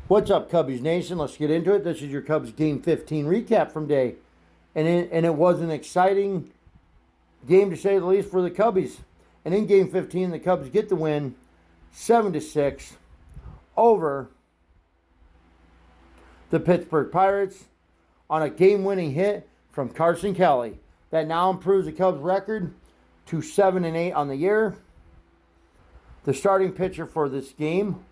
What's up, Cubbies Nation? Let's get into it. This is your Cubs Game 15 recap from day. And it was an exciting game, to say the least, for the Cubbies. And in Game 15, the Cubs get the win 7-6 over the Pittsburgh Pirates on a game-winning hit from Carson Kelly. That now improves the Cubs' record to 7-8 on the year. The starting pitcher for this game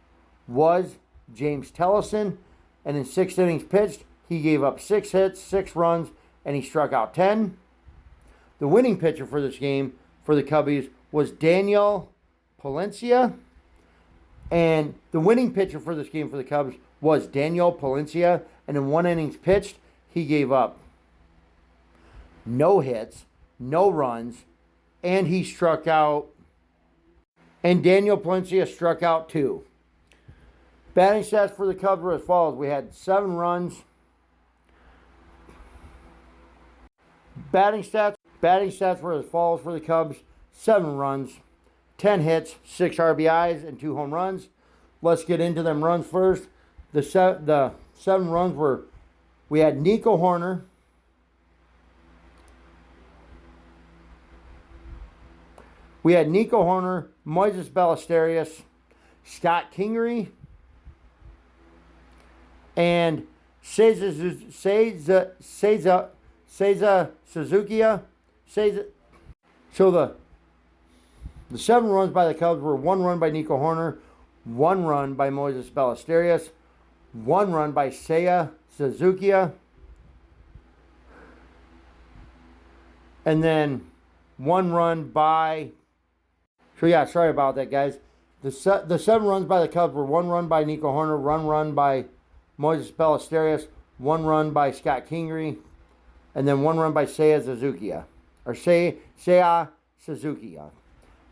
was James Tellison, and in 6 innings pitched, he gave up 6 hits, 6 runs, and he struck out 10. The winning pitcher for this game for the Cubbies was Daniel Palencia, and the winning pitcher for this game for the Cubs was Daniel Palencia, and in 1 innings pitched, he gave up no hits, no runs, and he struck out, and Daniel Palencia struck out 2. Batting stats for the Cubs were as follows. We had 7 runs. Batting stats were as follows for the Cubs. 7 runs, 10 hits, 6 RBIs, and 2 home runs. Let's get into them runs first. The 7 runs were, we had Nico Hoerner. We had Nico Hoerner, Moises Ballesteros, Scott Kingery, and Seiza Suzuki. So the 7 runs by the Cubs were 1 run by Nico Hoerner, 1 run by Moises Ballesteros, 1 run by Seiya Suzuki, and then 1 run by... So yeah, sorry about that, guys. The 7 runs by the Cubs were 1 run by Nico Hoerner, 1 run by Moises Ballesteros, 1 run by Scott Kingery, and then 1 run by Seiya Suzuki.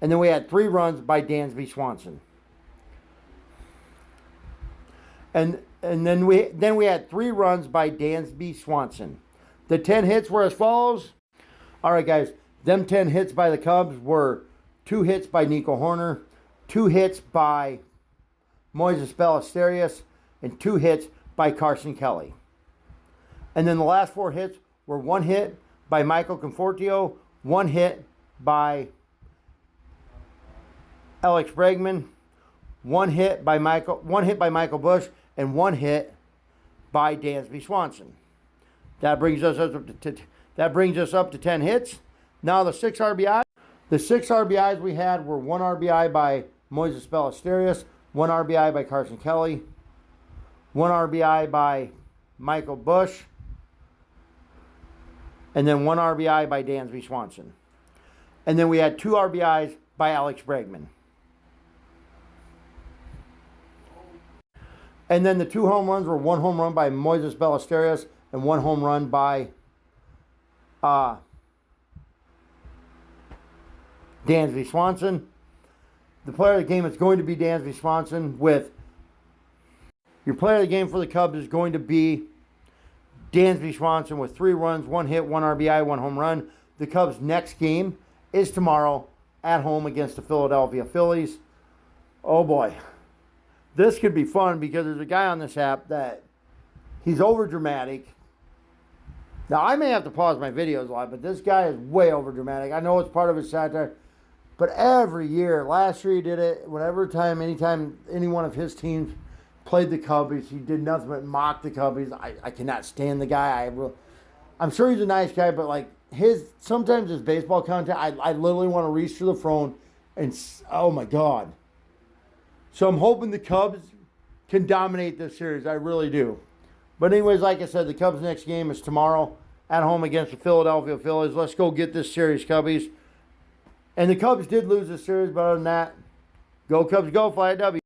And then we had 3 runs by Dansby Swanson. And then we had 3 runs by Dansby Swanson. The 10 hits were as follows. All right, guys. Them 10 hits by the Cubs were 2 hits by Nico Hoerner, 2 hits by Moises Ballesteros, and 2 hits by Carson Kelly. And then the last 4 hits were 1 hit by Michael Conforto, 1 hit by Alex Bregman, 1 hit by Michael Busch, and 1 hit by Dansby Swanson. That brings us up to 10 hits. Now the 6 RBIs. The 6 RBIs we had were 1 RBI by Moises Ballesteros, 1 RBI by Carson Kelly, 1 RBI by Michael Busch, and then 1 RBI by Dansby Swanson. And then we had 2 RBIs by Alex Bregman. And then the 2 home runs were 1 home run by Moises Ballesteros and 1 home run by Dansby Swanson. The player of the game is going to be Dansby Swanson. Your player of the game for the Cubs is going to be Dansby Swanson with 3 runs, 1 hit, 1 RBI, 1 home run. The Cubs' next game is tomorrow at home against the Philadelphia Phillies. Oh boy. This could be fun because there's a guy on this app that he's over dramatic. Now, I may have to pause my videos a lot, but this guy is way over dramatic. I know it's part of his satire, but every year, last year he did it, anytime any one of his teams played the Cubbies, he did nothing but mock the Cubbies. I cannot stand the guy. I'm sure he's a nice guy, but like sometimes his baseball content, I literally want to reach to the phone and, oh my God. So I'm hoping the Cubs can dominate this series. I really do. But anyways, like I said, the Cubs' next game is tomorrow at home against the Philadelphia Phillies. Let's go get this series, Cubbies. And the Cubs did lose this series, but other than that, go Cubs, go, fly a W.